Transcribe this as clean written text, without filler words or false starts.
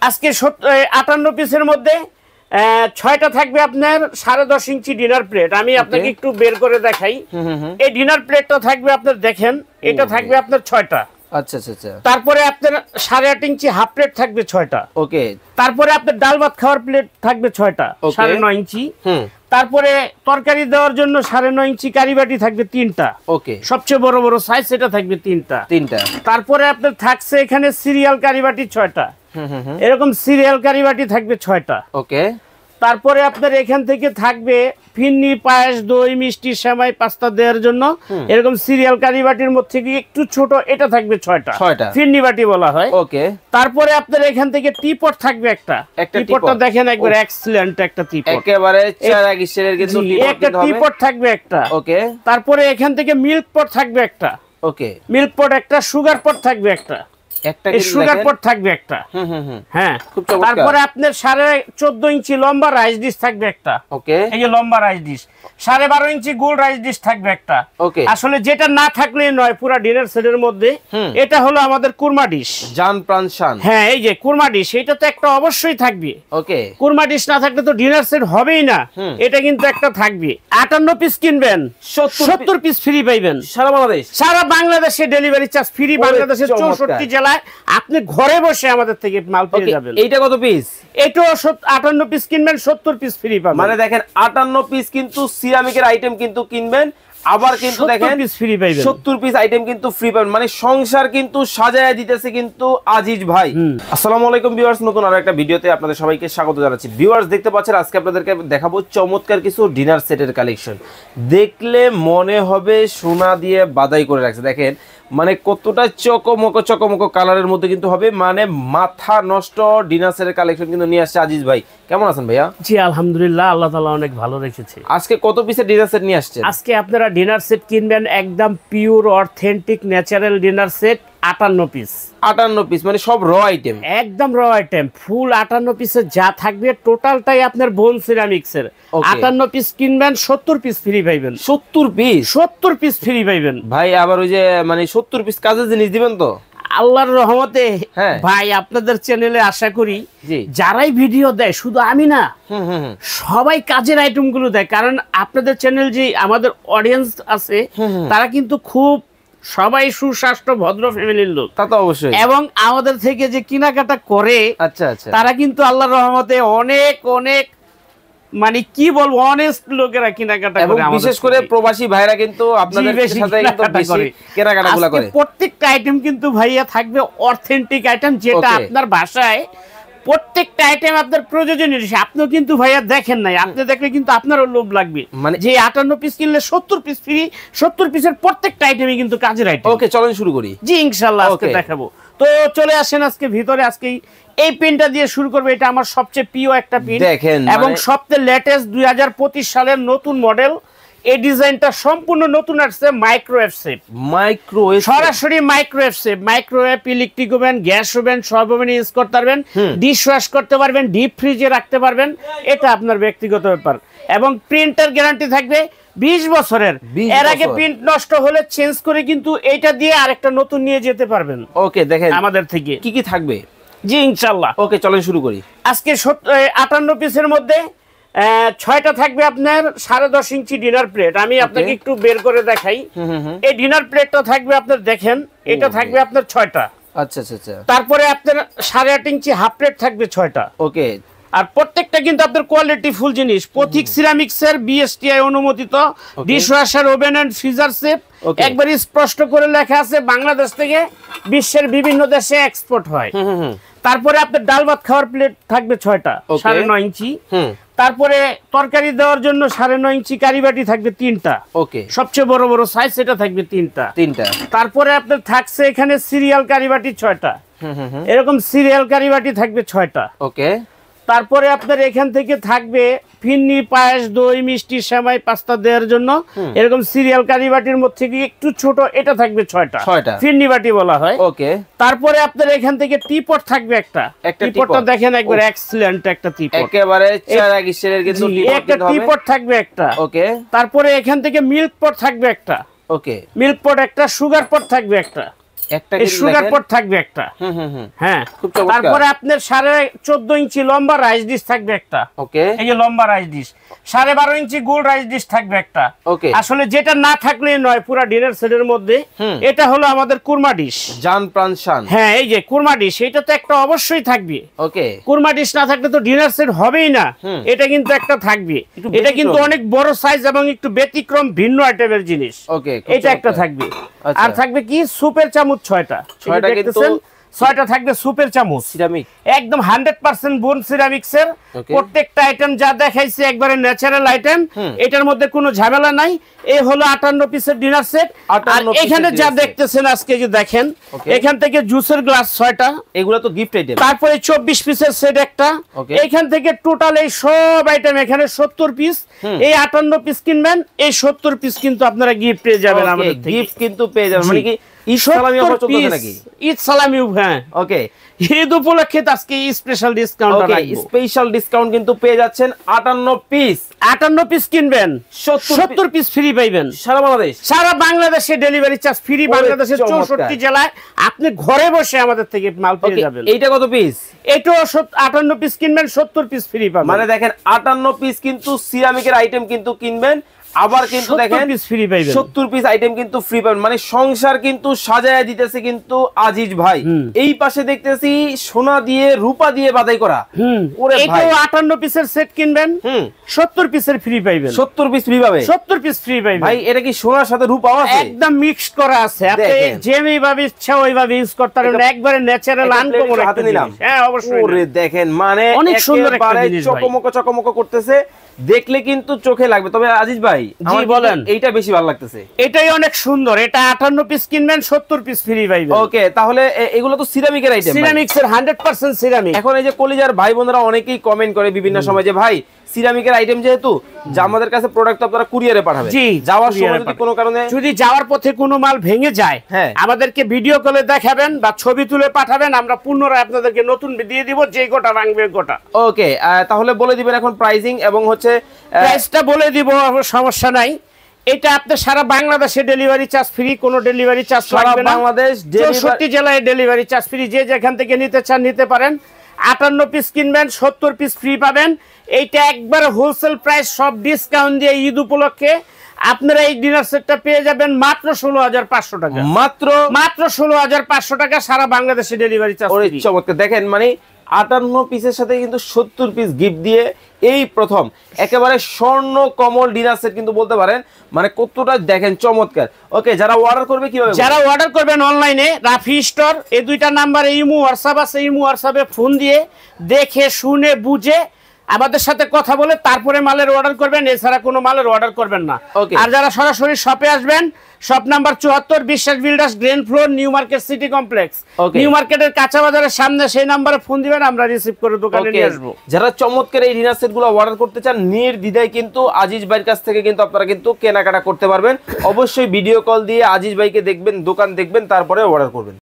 আজকে 58 পিসের মধ্যে 6টা থাকবে আপনার 10.5 ইঞ্চি ডিনার প্লেট। আমি আপনাকে একটু বের করে দেখাই। এই ডিনার প্লেটটা থাকবে আপনার, দেখেন এটা থাকবে আপনার 6টা। আচ্ছা আচ্ছা আচ্ছা। তারপরে আপনার 8.5 ইঞ্চি হাফ প্লেট থাকবে 6টা। ওকে। তারপরে আপনার ডাল ভাত খাওয়ার প্লেট থাকবে 6টা 9.5 ইঞ্চি। তারপরে তরকারি দেওয়ার জন্য 9.5 ইঞ্চি কারিবাটি থাকবে 3টা। ওকে। সবচেয়ে বড় বড় সাইজ এটা থাকবে 3টা। তারপরে আপনার থাকছে এখানে সিরিয়াল কারিবাটি 6টা। এরকম সিরিয়াল কারিবাটি থাকবে 6টা। ওকে। তারপরে আপনার এখান থেকে থাকবে ফিন্নি, পায়েস, দই, মিষ্টি, সেমাই, পাস্তা দেওয়ার জন্য এরকম সিরিয়াল কারিবাটির মধ্যে থেকে একটু ছোট এটা থাকবে 6টা। ফিন্নি বাটি বলা হয়। ওকে। তারপরে আপনার এখান থেকে টিপট থাকবে একটা। টিপটটা দেখেন একবার এক্সিলেন্ট একটা টিপট, একেবারে চারাগিসের কিন্তু একটা টিপট থাকবে একটা। ওকে। তারপরে এখান থেকে মিল্ক পট থাকবে একটা। ওকে। মিল্ক পট একটা, সুগার পট থাকবে একটা, সুগার পট থাকবে একটা। হ্যাঁ। তারপরে আপনার 14.5 ইঞ্চি লম্বা রাইস ডিশ থাকবে একটা। ওকে। এই যে লম্বা রাইস ডিশ। 12.5 ইঞ্চি গোল রাইস ডিশ থাকবে একটা। ওকে। আসলে যেটা না থাকলেই নয় পুরো ডিনার সেটের মধ্যে, এটা হলো আমাদের কুরমা ডিশ। জান প্রাণ শান। হ্যাঁ, এই যে কুরমা ডিশ, এটা তো একটা অবশ্যই থাকবে। ওকে। কুরমা ডিশ না থাকলে তো ডিনার সেট হবেই না। এটা কিন্তু একটা থাকবে। 58 পিস কিনবেন 70 পিস ফ্রি পাইবেন সারা বাংলাদেশে ডেলিভারি চার্জ ফ্রি। বাংলাদেশের 64 জেলা আপনি ঘরে বসে আমাদের থেকে মাল পেয়ে যাবেন। এইটা কত পিস? এটাও 58 পিস কিনবেন 70 পিস ফ্রি পাবেন। মানে দেখেন 58 পিস কিন্তু সিরামিকের আইটেম কিন্তু কিনবেন, আবার কিন্তু দেখেন 70 পিস ফ্রি পাবেন। 70 পিস আইটেম কিন্তু ফ্রি পাবেন। মানে সংসার কিন্তু সাজায় দিতেছে কিন্তু আজিজ ভাই। আসসালামু আলাইকুম ভিউয়ার্স, নতুন আরো একটা ভিডিওতে আপনাদের সবাইকে স্বাগত জানাচ্ছি। ভিউয়ার্স দেখতে পাচ্ছেন আজকে আপনাদেরকে দেখাবো চমৎকার কিছু ডিনার সেটের কালেকশন। দেখলে মনে হবে সোনা দিয়ে বাদাই করে রাখছে। দেখেন মানে কতটা চকমকো কালারের মধ্যে কিন্তু হবে, মানে মাথা নষ্ট ডিনার সেটের কালেকশন কিন্তু নিয়ে আসছে আজিজ ভাই। কেমন আছেন ভাইয়া? জি আলহামদুলিল্লাহ, আল্লাহ তাআলা অনেক ভালো রেখেছে। আজকে কত পিসের ডিনার সেট নিয়ে আসছেন? আজকে আপনারা ডিনার সেট কিনবেন একদম pure authentic natural dinner set 58 piece. 58 piece মানে সব র আইটেম, একদম র আইটেম ফুল 58 পিসের যা থাকবে টোটালটাই আপনার বোন সিরামিক্সের। 58 পিস কিনবেন 70 পিস ফ্রি পাইবেন। 70 পিস ফ্রি পাইবেন ভাই। আবার ওই যে মানে 70 পিস কাজের জিনিস দিবেন তো আল্লাহর রহমতে। ভাই আপনাদের চ্যানেলে আশা করি যারাই ভিডিও দেয়, শুধু আমি না সবাই কাজের আইটেম গুলো দেয়, কারণ আপনাদের চ্যানেল যে আমাদের অডিয়েন্স আছে তারা কিন্তু খুব সবাই সুস্বাস্থ্য ভদ্র ফ্যামিলির লোক, তা তো অবশ্যই। এবং আমাদের থেকে যে কেনাকাটা করে তারা কিন্তু আল্লাহর রহমতে অনেক অনেক মানে কি বলবো অনেস্ট লোকেরা কেনাকাটা করে। বিশেষ করে প্রবাসী ভাইরা কিন্তু আপনাদের সাথে কিন্তু বেশি কেনাকাটাগুলো করে। প্রত্যেকটা আইটেম কিন্তু ভাইয়া থাকবে অথেন্টিক আইটেম, যেটা আপনার ভাষায় প্রত্যেকটা আইটেম আপনার প্রয়োজনীয় জিনিস। আপনিও কিন্তু ভাইয়া দেখেন নাই, আপনি দেখলে কিন্তু আপনারও লোভ লাগবে। মানে যে 58 পিস কিনলে 70 পিস ফ্রি, 70 পিসের প্রত্যেকটা আইটেমই কিন্তু কাজের আইটেম। ওকে, চলেন শুরু করি। জি ইনশাআল্লাহ আজকে দেখাবো। তো চলে আসেন আজকে ভিতরে। আজকে এই পেনটা দিয়ে শুরু করবে। এটা আমার সবচেয়ে প্রিয় একটা পেন দেখেন, এবং সবচেয়ে লেটেস্ট 2025 সালের নতুন মডেল। এই ডিজাইনটা সম্পূর্ণ নতুন আসছে, মাইক্রোওয়েভ শেপ। সরাসরি microwave shape. Microwave, electric oven, gas oven সব ওভেনে ইউজ করতে পারবেন, ডিশ ওয়াশ করতে পারবেন, ডিপ ফ্রিজে রাখতে পারবেন। এটা আপনার ব্যক্তিগত ব্যাপার। এবং প্রিন্টার গ্যারান্টি থাকবে 20 বছরের। এর আগে প্রিন্ট নষ্ট হলে চেঞ্জ করে কিন্তু এইটা দিয়ে আরেকটা নতুন নিয়ে যেতে পারবেন। ওকে, দেখেন আমাদের থেকে কি কি থাকবে। জি ইনশাআল্লাহ। ওকে, চলেন শুরু করি। আজকে 58 পিসের মধ্যে 6টা থাকবে আপনার 10.5 ইঞ্চি ডিনার প্লেট। আমি আপনাকে একটু বের করে দেখাই। এই ডিনার প্লেটটা থাকবে আপনার, দেখেন এটা থাকবে আপনার 6টা। আচ্ছা আচ্ছা আচ্ছা। তারপরে আপনার 8.5 ইঞ্চি হাফ প্লেট থাকবে 6টা। ওকে। আর প্রত্যেকটা কিন্তু আপনার কোয়ালিটি ফুল জিনিস। পথিক সিরামিক্সের বিএসটিআই অনুমোদিত dish washer, oven and freezer set. একবার স্পষ্ট করে লেখা আছে বাংলাদেশ থেকে বিশ্বের বিভিন্ন দেশে এক্সপোর্ট হয়। তারপরে আপনার ডাল ভাত খাওয়ার প্লেট থাকবে 6টা 9.5 ইঞ্চি। তারপরে তরকারি দেওয়ার জন্য 9.5 ইঞ্চি কারিবাটি থাকবে 3টা। ওকে। সবচেয়ে বড় বড় সাইজ সেটা থাকবে 3টা। তারপরে আপনার থাকছে এখানে সিরিয়াল কারিবাটি 6টা। এরকম সিরিয়াল কারিবাটি থাকবে 6টা। ওকে। তারপরে আপনার এখান থেকে থাকবে ফিন্নি, পায়েস, দই, মিষ্টি, সেমাই, পাস্তা দেওয়ার জন্য এরকম সিরিয়াল কারিবাটির মধ্যে থেকে একটু ছোট এটা থাকবে 6টা। ফিন্নি বাটি বলা হয়। ওকে। তারপরে আপনার এখান থেকে টিপট থাকবে একটা। টিপটটা দেখেন একবার এক্সিলেন্ট একটা টিপট, একেবারে চারাগিসের কিন্তু একটা টিপট থাকবে একটা। ওকে। তারপরে এখান থেকে মিল্ক পট থাকবে একটা। ওকে। মিল্ক পট একটা, সুগার পট থাকবে একটা। একটা এই সুগার পট থাকবে একটা। হ্যাঁ, তারপরে আপনার 14.5 ইঞ্চি লম্বা রাইস ডিশ থাকবে একটা। ওকে, এই যে লম্বা রাইস ডিশ, 12.5 ইঞ্চি গোল রাইস ডিশ থাকবে একটা। ওকে, আসলে যেটা না থাকলেই নয় পুরো ডিনার সেটের মধ্যে, এটা হলো আমাদের কুরমা ডিশ, জান প্রাণ শান। হ্যাঁ, এই যে কুরমা ডিশ, এটা তো একটা অবশ্যই থাকবে। ওকে, কুরমা ডিশ না থাকলে তো ডিনার সেট হবেই না, এটা কিন্তু একটা থাকবে। এটা কিন্তু অনেক বড় সাইজ এবং একটু ব্যতিক্রম ভিন্ন আইটেমের জিনিস। ওকে, এটা একটা থাকবে। আর থাকবে কি সুপের চামচ 6টা। 6টা কিন্তু 6টা থাকবে সুপের চামচ, সিরামিক, একদম 100% বোন সিরামিক্স এর। প্রত্যেকটা আইটেম যা দেখাইছে একবারে ন্যাচারাল আইটেম, এটার মধ্যে কোনো ঝামেলা নাই। এই হলো 58 পিসের ডিনার সেট। আর এখানে যা দেখতেছেন আজকে, যে দেখেন এখান থেকে জুসের গ্লাস 6টা, এগুলো তো গিফট আইটেম। তারপরে 24 পিসের সেট একটা। এখান থেকে টোটাল এই সব আইটেম এখানে 70 পিস। এই 58 পিস কিনবেন, এই 70 পিস কিন্তু আপনারা গিফট পেয়ে যাবেন আমাদের থেকে। গিফট কিন্তু পেয়ে যাবেন, মানে কি ঈদ সালামি অফার চলছে নাকি? ঈদ সালামি, হ্যাঁ। ওকে, ঈদ উপলক্ষে আজকে স্পেশাল ডিসকাউন্ট, স্পেশাল ডিসকাউন্ট কিন্তু পেয়ে যাচ্ছেন। 58 পিস, 58 পিস কিনবেন, 70 পিস ফ্রি পাইবেন সারা বাংলাদেশ। সারা বাংলাদেশে ডেলিভারি চার্জ ফ্রি, বাংলাদেশের 64 জেলায় আপনি ঘরে বসে আমাদের থেকে মাল পেয়ে যাবেন। এইটা কত পিস? এটাও 58 পিস কিনবেন, 70 পিস ফ্রি পাবেন। মানে দেখেন 58 পিস কিন্তু সিরামিকের আইটেম কিন্তু কিনবেন, আবার কিন্তু দেখেন 70 পিস আইটেম কিন্তু ফ্রি পাবেন। মানে সংসার কিন্তু সাজায় দিতেছে কিন্তু আজিজ ভাই। এই পাশে দেখতেছি সোনা দিয়ে রূপা দিয়ে বাদাই করা। ওরে ভাই, এটাও 58 পিসের সেট কিনবেন, 70 পিসের ফ্রি পাইবেন। 70 পিস ফ্রি পাবে, 70 পিস ফ্রি পাইবেন। ভাই এটা কি সোনার সাথে রূপাও আছে? একদম মিক্সড করা আছে, আপনি যেভাবে ইচ্ছা ওইভাবে ইউজ করতে পারেন, একবারে ন্যাচারাল আনকমন হাতে নিলাম। হ্যাঁ, অবশ্যই। ওরে দেখেন, মানে অনেক সুন্দর একটা জিনিস, চকমক চকমক করতেছে, দেখলে কিন্তু চোখে লাগবে। তবে আজিজ ভাই, জি বলেন, এইটা বেশি ভালো লাগতেছে। এটাই অনেক সুন্দর। এটা 58 পিস কিনবেন, 70 পিস ফ্রি পাইবেন। ওকে, তাহলে এগুলো তো সিরামিকের আইটেম, সিরামিক্সের 100% সিরামিক। এখন এই যে কলিজার ভাই বোনেরা অনেকেই কমেন্ট করে বিভিন্ন সময় যে ভাই সিরামিকের আইটেম যেহেতু যে আমাদের কাছে প্রোডাক্ট আপনারা কুরিয়ারে পাঠাবেন, জি, যাওয়ার সময় যদি কোনো কারণে যদি যাওয়ার পথে কোনো মাল ভেঙে যায়, হ্যাঁ, আমাদেরকে ভিডিও কলে দেখাবেন বা ছবি তুলে পাঠাবেন, আমরা পুনরায় আপনাদেরকে নতুন দিয়ে দিব, যে গোটা ভাঙবে গোটা। ওকে, তাহলে বলে দিবেন এখন প্রাইসিং এবং হচ্ছে প্রাইসটা বলে দিব, সমস্যা নাই। এটা আপনি সারা বাংলাদেশে ডেলিভারি চার্জ ফ্রি, কোনো ডেলিভারি চার্জ লাগবে না। বাংলাদেশ 64 জেলায় ডেলিভারি চার্জ ফ্রি, যে যেখান থেকে নিতে চান নিতে পারেন। 58 পিস কিনবেন, 70 পিস ফ্রি পাবেন। এইটা একবার হোলসেল প্রাইস, সব ডিসকাউন্ট দিয়ে ঈদ উপলক্ষে আপনারা এই ডিনার সেটটা পেয়ে যাবেন মাত্র 16,500 টাকা। মাত্র 16,500 টাকা, সারা বাংলাদেশে ডেলিভারি চার্জ ফ্রি। চমৎকার, দেখেন মানে 58 পিসের সাথে কিন্তু 70 পিস গিফট দিয়ে এই প্রথম একেবারে স্বর্ণ কমল ডিনার সেট কিন্তু বলতে পারেন, মানে কতটা দেখেন চমৎকার। ওকে, যারা অর্ডার করবে কিভাবে? যারা অর্ডার করবেন অনলাইনে, রাফি স্টোর, এই দুইটা নাম্বারে ইমো হোয়াটসঅ্যাপ আছে, ইমো হোয়াটসঅ্যাপে ফোন দিয়ে দেখে শুনে বুঝে আমাদের সাথে কথা বলে তারপরে মালের অর্ডার করবেন, এছাড়া কোনো মালের অর্ডার করবেন না। আর যারা সরাসরি শপে আসবেন, শপ নাম্বার 74, বিশ্বাস builders, ground floor, new market city complex, new মার্কেটের কাঁচা বাজারের সামনে, সেই নাম্বারে ফোন দিবেন, আমরা রিসিভ করে দোকানে নিয়ে আসবো। যারা চমৎকার এই ডিনার সেটগুলো অর্ডার করতে চান, নির্দ্বিধায় কিন্তু আজিজ ভাইয়ের কাছ থেকে কিন্তু আপনারা কিন্তু কেনাকাটা করতে পারবেন। অবশ্যই ভিডিও কল দিয়ে আজিজ ভাইকে দেখবেন, দোকান দেখবেন, তারপরে অর্ডার করবেন।